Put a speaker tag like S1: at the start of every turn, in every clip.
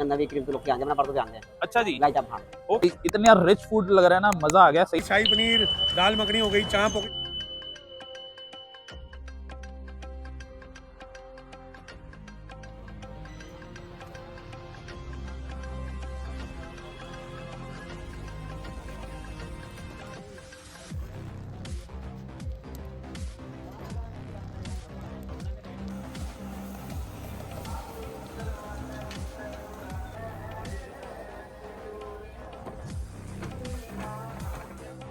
S1: नवी cream तो लोग के परसों से आते हैं।
S2: अच्छा जी,
S1: लाई चाप खान
S2: ओके। इतना यार रिच फूड लग रहा है ना, मजा आ गया सही।
S3: शाही पनीर, दाल मखनी हो गई, चाप हो गई।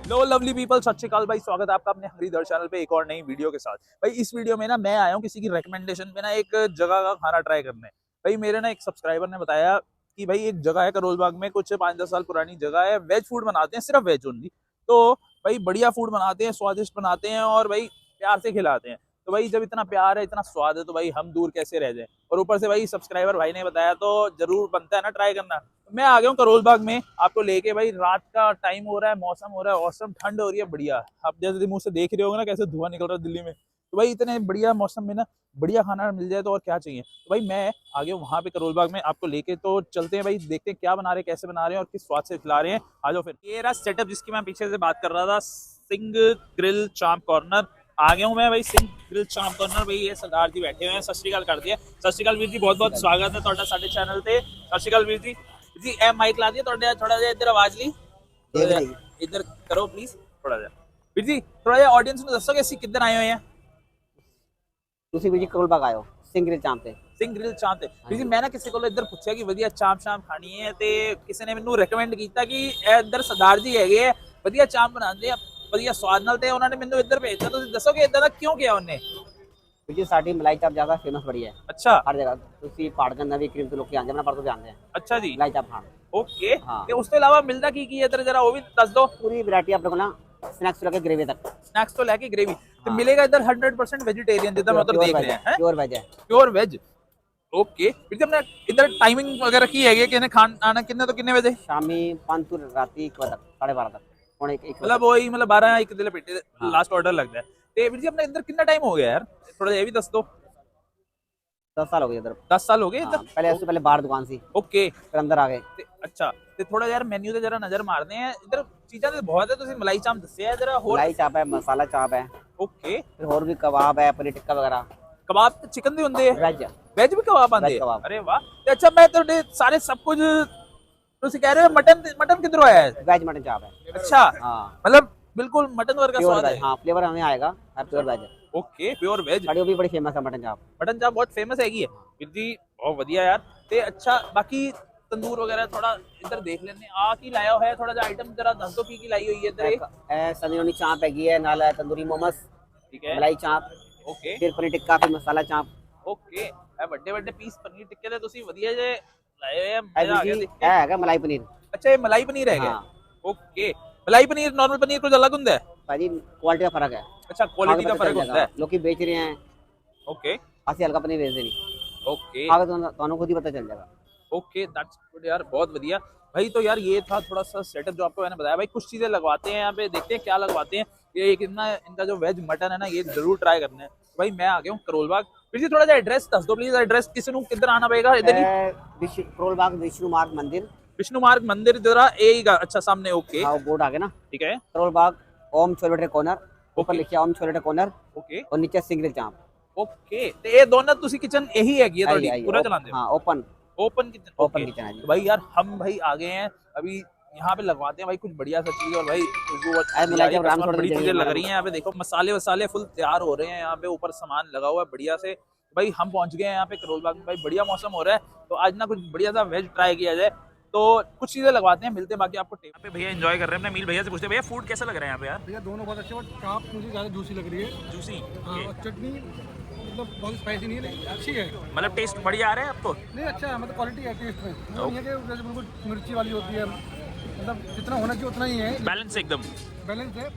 S2: लो लवली पीपल, सत श्री अकाल भाई। स्वागत है आपका अपने हंगरी चैनल पे एक और नई वीडियो के साथ। भाई इस वीडियो में ना मैं आया हूँ किसी की रिकमेंडेशन पे ना एक जगह का खाना ट्राई करने। भाई मेरे ना एक सब्सक्राइबर ने बताया कि भाई एक जगह है करोल बाग में, कुछ 5-10 साल पुरानी जगह है, वेज फूड बनाते हैं, सिर्फ वेज ओनली। तो भाई बढ़िया फूड बनाते हैं, स्वादिष्ट बनाते हैं और भाई प्यार से खिलाते हैं। तो भाई जब इतना प्यार है, इतना स्वाद है, तो भाई हम दूर कैसे रह जाए। और ऊपर से भाई सब्सक्राइबर भाई ने बताया तो जरूर बनता है ना ट्राई करना। मैं आ गया हूँ करोल बाग में आपको लेके। भाई रात का टाइम हो रहा है, मौसम हो रहा है औसम, ठंड हो रही है बढ़िया। आप जैसे मुंह से देख रहे होगे ना कैसे धुआं निकल रहा है दिल्ली में। तो भाई इतने बढ़िया मौसम में ना बढ़िया खाना मिल जाए तो और क्या चाहिए। तो भाई मैं आ गया वहां पे करोल बाग में आपको लेके, तो चलते हैं भाई, देखते हैं क्या बना रहे हैं, कैसे बना रहे हैं और किस स्वाद से खिला रहे हैं। आ जाओ फिर। ये रहा सेटअप जिसकी मैं पीछे से बात कर रहा था, सिंह ग्रिल चांप कॉर्नर। आ गया हूँ मैं भाई सिंह ग्रिल चांप कॉर्नर। भाई ये सरदार जी बैठे हुए हैं, सत श्री अकाल कर दिया। सत श्री अकाल वीर जी, बहुत बहुत स्वागत है ਤੁਹਾਡਾ ਸਾਡੇ ਚੈਨਲ ਤੇ। सत श्री अकाल वीर जी। जी ए माइक ला दिया ਤੁਹਾਡੇ, थोड़ा ਜਿਹਾ ਇੱਧਰ ਆਵਾਜ਼ ਲਈ ਇੱਧਰ ਕਰੋ ਪਲੀਜ਼ ਥੋੜਾ ਜਿਹਾ। ਵੀਰ ਜੀ ਥੋੜਾ ਜਿਹਾ ਆਡੀਅנס ਨੂੰ ਦੱਸੋਗੇ ਅਸੀਂ ਕਿੱਧਰ ਆਏ ਹੋਏ ਆ।
S1: ਤੁਸੀਂ ਵੀ ਜੀ ਕਰੋਲ ਬਾਗ ਆਇਓ ਸਿੰਘ ਗ੍ਰਿਲ ਚਾਂਪ ਤੇ।
S2: ਸਿੰਘ ਗ੍ਰਿਲ ਚਾਂਪ ਤੇ ਵੀਰ ਜੀ ਮੈਂ ਨਾ ਕਿਸੇ ਕੋਲ ਇੱਧਰ ਪੁੱਛਿਆ ਕਿ ਵਧੀਆ ਚਾਂਪ ਖਾਣੀ ਹੈ, ਤੇ ਕਿਸੇ ਨੇ ਮੈਨੂੰ ਰეკਮੈਂਡ ਕੀਤਾ ਕਿ ਇੱਧਰ ਸਰਦਾਰ ਜੀ ਹੈਗੇ ਆ, ਵਧੀਆ ਚਾਂਪ ਬਣਾਉਂਦੇ ਆ ਵਧੀਆ ਸਵਾਦ ਨਾਲ, ਤੇ ਉਹਨਾਂ ਨੇ ਮੈਨੂੰ ਇੱਧਰ ਭੇਜਿਆ। ਤੁਸੀਂ ਦੱਸੋਗੇ ਇਦਾਂ ਦਾ ਕਿਉਂ ਕਿਹਾ ਉਹਨੇ।
S1: ਜੀ ਸਾਡੀ ਮਲਾਈ ਚਾਪ ਜ਼ਿਆਦਾ ਫੇਮਸ ਬੜੀ ਹੈ
S2: ਅੱਛਾ,
S1: ਹਰ ਜਗ੍ਹਾ। ਤੁਸੀਂ ਪਹਾੜਗੰਜ ਨਵੀਂ ਕਰੀਮ ਤੋਂ ਲੋਕ ਕੇ ਆਉਂਦੇ परसों से आते हैं।
S2: ਅੱਛਾ ਜੀ,
S1: ਮਲਾਈ ਚਾਪ ਖਾਣ।
S2: ਓਕੇ।
S1: ਹਾਂ।
S2: ਤੇ ਉਸ ਤੋਂ ਇਲਾਵਾ ਮਿਲਦਾ ਕੀ ਹੈ ਇੱਧਰ, ਜਰਾ ਉਹ ਵੀ ਦੱਸ ਦਿਓ।
S1: ਪੂਰੀ ਵੈਰਾਈਟੀ ਆਪਣੇ ਕੋਲ ਨਾ, ਸਨੈਕਸ ਤੋਂ ਲੈ ਕੇ ਗ੍ਰੇਵੀ ਤੱਕ।
S2: स्नैक्स तो लेके ग्रेवी तो मिलेगा इधर 100% वेजिटेरियन, जितना मैं उधर देख रहे हैं
S1: प्योर वेज है।
S2: Pure veg. ओके फिर जब इधर टाइमिंग वगैरह की है कि खान आना कितने तो कितने बजे।
S1: शामी 5 ਤੋਂ ਰਾਤੀ 1 ਵਜੇ ਤੱਕ, 12:30 तक। ਹੁਣ ਇੱਕ
S2: मतलब वही मतलब 12 1 दिले पेटे लास्ट ऑर्डर लगता है। ਤੇ ਵੀਰ ਜੀ अपने इधर कितना टाइम हो गया यार, थोड़ा ये भी दस दो।
S1: 10 साल हो गए इधर।
S2: 10 साल हो गए इधर।
S1: पहले उससे पहले बाहर दुकान थी,
S2: ओके
S1: फिर अंदर आ गए।
S2: अच्छा ਤੇ ਥੋੜਾ ਯਾਰ ਮੈਨੂ ਤੇ ਜਰਾ ਨਜ਼ਰ ਮਾਰਦੇ ਆ। ਇਧਰ ਚੀਜ਼ਾਂ ਤੇ ਬਹੁਤ ਹੈ, ਤੁਸੀਂ ਮਲਾਈ ਚਾਂਪ ਦੱਸਿਆ ਜਰਾ ਹੋਰ।
S1: ਮਲਾਈ ਚਾਪ ਹੈ, ਮਸਾਲਾ ਚਾਪ ਹੈ,
S2: ਓਕੇ।
S1: ਫਿਰ ਹੋਰ ਵੀ ਕਬਾਬ ਹੈ, ਪਨੀਰ ਟਿੱਕਾ ਵਗੈਰਾ।
S2: ਕਬਾਬ ਤੇ ਚਿਕਨ ਦੇ ਹੁੰਦੇ ਆ,
S1: ਵੈਜ
S2: ਵੈਜ ਵੀ ਕਬਾਬ ਆਂਦੇ ਆ।
S1: ਕਬਾਬ।
S2: ਅਰੇ ਵਾਹ। ਤੇ ਅੱਛਾ ਮੈਂ ਤੁਹਾਡੇ ਸਾਰੇ ਸਭ ਕੁਝ ਤੁਸੀਂ ਕਹਿ ਰਹੇ ਹੋ, ਮਟਨ किधरों आया है।
S1: वेज मटन चाप है।
S2: अच्छा
S1: हाँ,
S2: मतलब बिल्कुल मटन वर्गा
S1: प्योर
S2: स्वाद है।
S1: वेज। हाँ, फ्लेवर हमें आएगा pure veg.
S2: Okay pure veg.
S1: साड़ी वो भी बड़ी फेमस है मटन चाप।
S2: मटन चाप बहुत फेमस हैगी है ਵੀਰ ਜੀ, ਬਹੁਤ ਵਧੀਆ ਯਾਰ। ਤੇ ਅੱਛਾ ਬਾਕੀ ਤੰਦੂਰ ਵਗੈਰਾ ਥੋੜਾ ਇੱਧਰ ਦੇਖ ਲੈਂਦੇ ਆ ਕੀ ਲਾਇਆ ਹੋਇਆ, ਥੋੜਾ ਜਿਹਾ ਆਈਟਮ ਜਰਾ ਦੱਸ ਦਿਓ ਕੀ ਲਾਈ ਹੋਈ ਹੈ ਇੱਧਰ।
S1: ਇਹ ਸਨੀਰੋਨੀ ਚਾਪ ਹੈਗੀ ਹੈ, ਨਾਲ ਤੰਦੂਰੀ ਮੋਮਸ,
S2: ਠੀਕ ਹੈ,
S1: ਮਲਾਈ ਚਾਪ,
S2: ਓਕੇ,
S1: ਫਿਰ ਪਨੀਰ ਟਿੱਕਾ, ਫਿਰ ਮਸਾਲਾ ਚਾਪ।
S2: ਓਕੇ ਇਹ ਵੱਡੇ ਵੱਡੇ ਪੀਸ ਪਨੀਰ ਟਿੱਕੇ ਦੇ ਤੁਸੀਂ ਵਧੀਆ ਜੇ ਲਾਏ ਹੋਏ ਆ, ਮਜ਼ਾ ਆ ਗਿਆ ਦੇਖ ਕੇ।
S1: ਇਹ ਹੈਗਾ ਮਲਾਈ ਪਨੀਰ।
S2: ਅੱਛਾ ਇਹ ਮਲਾਈ ਪਨੀਰ ਹੈਗਾ। ਓਕੇ ਮਲਾਈ ਪਨੀਰ ਨਾਰਮਲ ਪਨੀਰ ਕੁਝ ਅਲੱਗ ਹੁੰਦਾ ਹੈ
S1: ਭਾਜੀ, ਕੁਆਲਿਟੀ ਦਾ ਫਰਕ ਹੈ।
S2: अच्छा क्वालिटी का फर्क होता है।
S1: ਲੋਕੀ ਵੇਚ ਰਹੇ हैं,
S2: ओके
S1: ਅਸੀਂ ਹਲਕਾ ਪਨੀਰ ਵੇਚਦੇ ਨਹੀਂ।
S2: ओके
S1: आगे ਤੁਹਾਨੂੰ खुद ही पता चल जाएगा।
S2: ओके दैट्स गुड यार, बहुत बढ़िया भाई। तो यार ये था थोड़ा सा सेटअप जो आपको मैंने बताया। भाई कुछ चीजें लगवाते हैं यहाँ पे, देखते हैं क्या लगवाते हैं। ये एक इनका जो वेज मटन है ना, ये जरूर ट्राई करना है। भाई मैं आ गया हूँ करोल बाग। फिर जी थोड़ा सा एड्रेस दस दो प्लीज, एड्रेस किसी को किधर आना पड़ेगा। इधर ही
S1: करोल बाग विष्णु मार्ग मंदिर।
S2: विष्णु मार्ग मंदिर जरा यही अच्छा सामने। ओके
S1: हाँ, बोर्ड आ गया ना,
S2: ठीक है।
S1: करोल बाग ओम छोले भटूरे कॉर्नर, ऊपर लिखा ओम छोले भटूरे कॉर्नर,
S2: ओके
S1: और नीचे सिंह ग्रिल चाप।
S2: ओके तो ये दोनों तुसी किचन यही हैगी है ਤੁਹਾਡੀ पूरा चलाते हो।
S1: हाँ, open
S2: open kitchen.
S1: Open kitchen है जी।
S2: तो भाई यार हम भाई आ गए हैं अभी यहाँ पे लगवाते हैं भाई कुछ बढ़िया सा चीज। और भाई बड़ी चीजें लग रही हैं यहाँ पे, देखो मसाले वसाले फुल तैयार हो रहे हैं यहाँ पे, ऊपर सामान लगा हुआ है बढ़िया से। भाई हम पहुंच गए हैं यहाँ पे करोल बाग में। भाई बढ़िया मौसम हो रहा है, तो आज ना कुछ बढ़िया सा वेज ट्राई किया जाए। तो कुछ चीजें लगवाते हैं, मिलते हैं बाकी आपको। यहाँ पे भैया एंजॉय कर रहे हैं, अपने मील भैया से पूछते हैं भैया फूड कैसा लग रहा है यहाँ पे यार।
S3: भैया दोनों बहुत अच्छे, बट चाप मुझे ज़्यादा जूसी लग रही है।
S2: जूसी
S3: हाँ, और चटनी मतलब बहुत स्पाइसी नहीं है, लेकिन अच्छी है।
S2: मतलब टेस्ट बढ़िया आ रहा है आपको।
S3: नहीं, अच्छा है, मतलब क्वालिटी है टेस्ट में। वो नहीं है कि जैसे बिल्कुल मिर्ची वाली होती है, मतलब जितना होना चाहिए उतना ही है,
S2: बैलेंस एकदम
S3: बैलेंस है।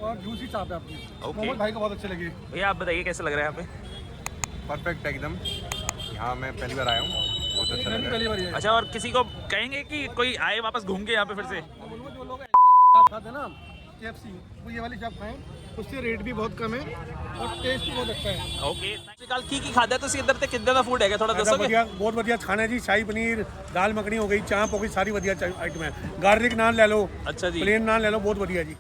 S3: और जूसी चाप है आपकी।
S2: ओके।
S3: मोहम्मद भाई को बहुत अच्छे लगे।
S2: भैया आप बताइए कैसा लग रहा है यहाँ पे।
S4: परफेक्ट एकदम। यहाँ मैं पहली बार आया हूँ, बहुत अच्छा लग रहा
S3: पहली बार है।
S2: अच्छा और किसी को कहेंगे कि कोई आए वापस घूम के यहाँ पे फिर से।
S3: जो लोग चाप खाते हैं ना, KFC, वो ये वाली चाप खाएं, उससे रेट भी बहुत कम है और टेस्ट भी बहुत अच्छा है।
S2: ਓਕੇ ਕੱਲ ਕੀ ਖਾਦਾ ਤੁਸੀਂ ਇੱਧਰ ਤੇ ਕਿੱਦਾਂ ਦਾ ਫੂਡ ਹੈਗਾ ਥੋੜਾ
S3: ऐसा
S2: ਦੱਸੋਗੇ?
S3: बढ़िया बहुत बढ़िया खाना है जी। शाही पनीर, दाल मखनी हो गई, चाप हो गई, सारी बढ़िया आइटम है। गार्लिक नान ले लो,
S2: अच्छा जी।
S3: प्लेन नान ले लो, बहुत बढ़िया जी।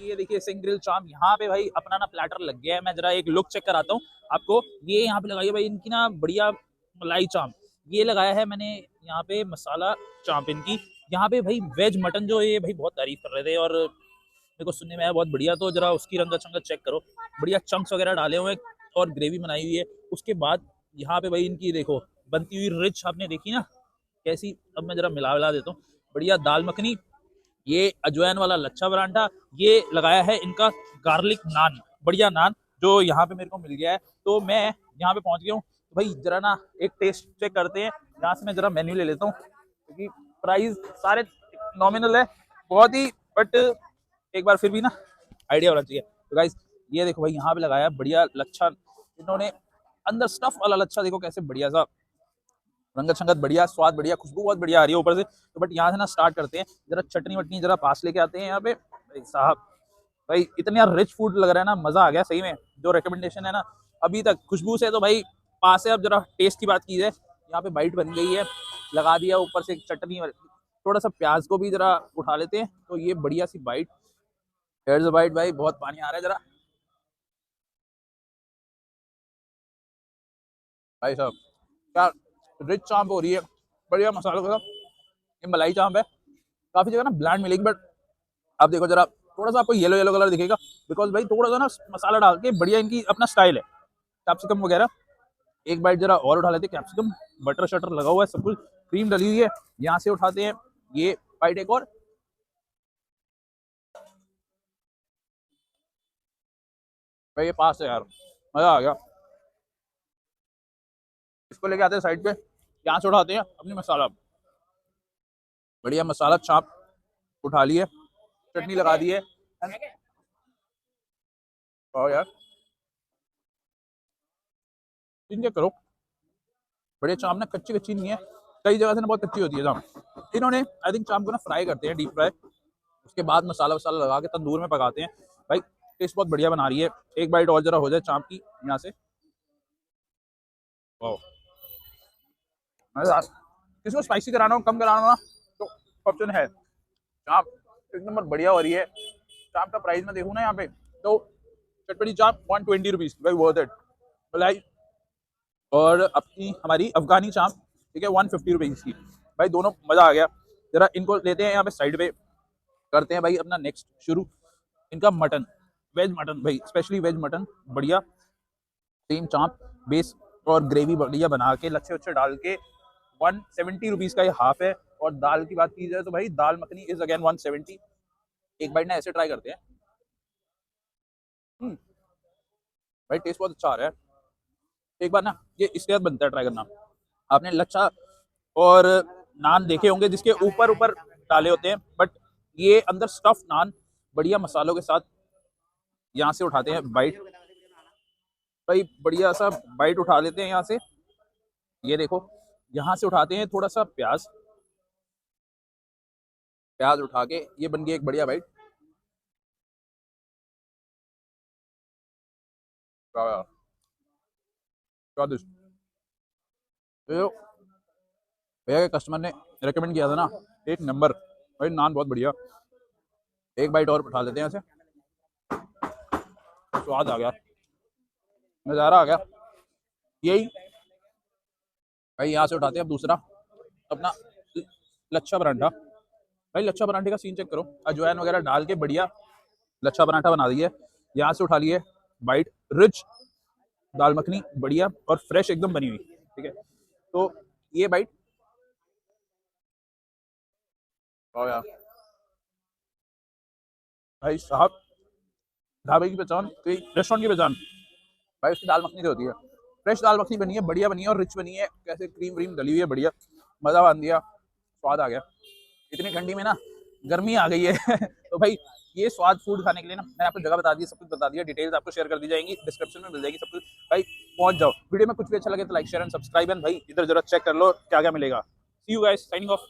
S2: ये देखिए सिंग ग्रिल चांप यहाँ पे भाई अपना ना प्लेटर लग गया है। मैं जरा एक लुक चेक कराता हूँ आपको। ये यहाँ पे लगाई है भाई इनकी ना बढ़िया मलाई चांप। ये लगाया है मैंने यहाँ पे मसाला चांप इनकी। यहाँ पे भाई वेज मटन जो ये भाई बहुत तारीफ कर रहे थे और मेरे को सुनने में आया बहुत बढ़िया। तो जरा उसकी रंगत चंगत चेक करो, बढ़िया चंक्स वगैरह डाले हुए और ग्रेवी बनाई हुई है। उसके बाद यहाँ पे भाई इनकी देखो बनती हुई रिच आपने देखी ना कैसी। अब मैं जरा मिला देता हूँ। बढ़िया दाल मखनी, ये अजवाइन वाला लच्छा परांठा, ये लगाया है इनका गार्लिक नान, बढ़िया नान जो यहाँ पे मेरे को मिल गया है। तो मैं यहाँ पे पहुंच गया हूँ। तो भाई जरा ना एक टेस्ट चेक करते हैं। यहाँ से मैं जरा मेन्यू ले लेता हूँ क्योंकि प्राइस सारे नॉमिनल है बहुत ही, बट एक बार फिर भी ना आइडिया होना चाहिए। तो गाइस ये देखो भाई यहाँ पे लगाया है बढ़िया लच्छा इन्होंने, अंदर स्टफ वाला लच्छा देखो कैसे बढ़िया सा, रंगत शंगत बढ़िया, स्वाद बढ़िया, खुशबू बहुत बढ़िया आ रही है ऊपर से। तो बट यहाँ से ना स्टार्ट करते हैं। जरा चटनी वटनी जरा पास लेके आते हैं यहाँ पे भाई साहब। भाई इतना रिच फूड लग रहा है ना, मजा आ गया सही में। जो रिकमेंडेशन है ना अभी तक खुशबू से तो भाई पास है। अब जरा टेस्ट की बात की जाए, यहाँ पे बाइट बन गई है, लगा दिया ऊपर से चटनी, थोड़ा सा प्याज को भी जरा उठा लेते हैं। तो ये बढ़िया सी बाइट, हेयर्स बाइट भाई, बहुत पानी आ रहा है जरा भाई साहब। क्या रिच चांप हो रही है, बढ़िया मसालों के साथ। ये मलाई चांप है, काफी जगह ना ब्लैंड मिलेगी बट आप देखो जरा थोड़ा सा आपको येलो येलो कलर दिखेगा बिकॉज भाई थोड़ा सा ना मसाला डाल के बढ़िया इनकी अपना स्टाइल है। कैप्सिकम वगैरह एक बाइट जरा और उठा लेते हैं। कैप्सिकम बटर शटर लगा हुआ है, सब कुछ क्रीम डली हुई है। यहाँ से उठाते हैं ये बाइट एक और। भाई ये पास है यार, मजा आ गया। इसको लेके आते हैं साइड पे, यहाँ से उठाते हैं अपनी मसाला, बढ़िया मसाला चाप उठा लिए, चटनी लगा दी है। और यार इनके करो बढ़िया चाप ना, कच्ची कच्ची नहीं है, कई जगह से ना बहुत कच्ची होती है चाप। इन्होंने आई थिंक चाप को ना फ्राई करते हैं, डीप फ्राई, उसके बाद मसाला वसाला लगा के तंदूर में पकाते हैं। भाई टेस्ट बहुत बढ़िया बना रही है। एक बाइट और जरा हो जाए चाप की यहाँ से। किसी को स्पाइसी कराना हो, कम कराना हो ना, तो ऑप्शन है। चाप एक नंबर बढ़िया हो रही है। चाप का प्राइस मैं देखूँ ना यहाँ पे तो चटपटी चाप 120 रुपीज, भाई वर्थ इट। मलाई और अपनी हमारी अफगानी चाप ठीक है 150 रुपीज की। भाई दोनों मजा आ गया। जरा इनको लेते हैं यहाँ पे साइड पे, करते हैं भाई अपना नेक्स्ट शुरू। इनका मटन, वेज मटन भाई, स्पेशली वेज मटन बढ़िया, सेम चाप बेस और ग्रेवी बढ़िया बना के लच्छे वच्छे डाल के 170 रुपीज का ये हाफ है। और दाल की बात की जाए तो भाई दाल मखनी इज अगेन 170। एक बाइट ना ऐसे ट्राई करते हैं। भाई टेस्ट बहुत अच्छा आ रहा है। एक बार ना ये इसके साथ बनता है, ट्राई करना। आपने लच्छा और नान देखे होंगे जिसके ऊपर ऊपर डाले होते हैं, बट ये अंदर स्टफ नान बढ़िया मसालों के साथ। यहाँ से उठाते हैं बाइट, भाई बढ़िया सा बाइट उठा लेते हैं यहाँ से। ये देखो यहाँ से उठाते हैं थोड़ा सा प्याज, प्याज उठा के ये बन गई एक बढ़िया बाइट। स्वादिष्ट। तो भैया के कस्टमर ने रेकमेंड किया था ना, एक नंबर भाई, नान बहुत बढ़िया। एक बाइट और उठा लेते हैं यहाँ से, स्वाद आ गया, नज़ारा आ गया। यही भाई यहाँ से उठाते हैं अब दूसरा अपना लच्छा परांठा। भाई लच्छा परांठे का सीन चेक करो, अजवाइन वगैरह डाल के बढ़िया लच्छा परांठा बना दिया। यहाँ से उठा लिए बाइट, रिच दाल मखनी बढ़िया और फ्रेश एकदम बनी हुई, ठीक है। तो ये बाइट और यार भाई साहब, ढाबे की पहचान, रेस्टोरेंट की पहचान भाई उसकी दाल मखनी से होती है। फ्रेश दाल मखनी बनी है, बढ़िया बनी है और रिच बनी है, कैसे क्रीम व्रीम डली हुई है, बढ़िया मजा बांध दिया, स्वाद आ गया। इतनी ठंडी में ना गर्मी आ गई है तो भाई ये स्वाद फूड खाने के लिए ना मैंने आपको जगह बता दी, सब कुछ बता दिया, डिटेल्स आपको शेयर कर दी जाएंगी, डिस्क्रिप्शन में मिल जाएगी सब कुछ। भाई पहुंच जाओ, वीडियो में कुछ भी अच्छा लगे तो like share and subscribe, and भाई इधर जरा चेक कर लो क्या क्या मिलेगा। सी यू गाइस, साइनिंग ऑफ।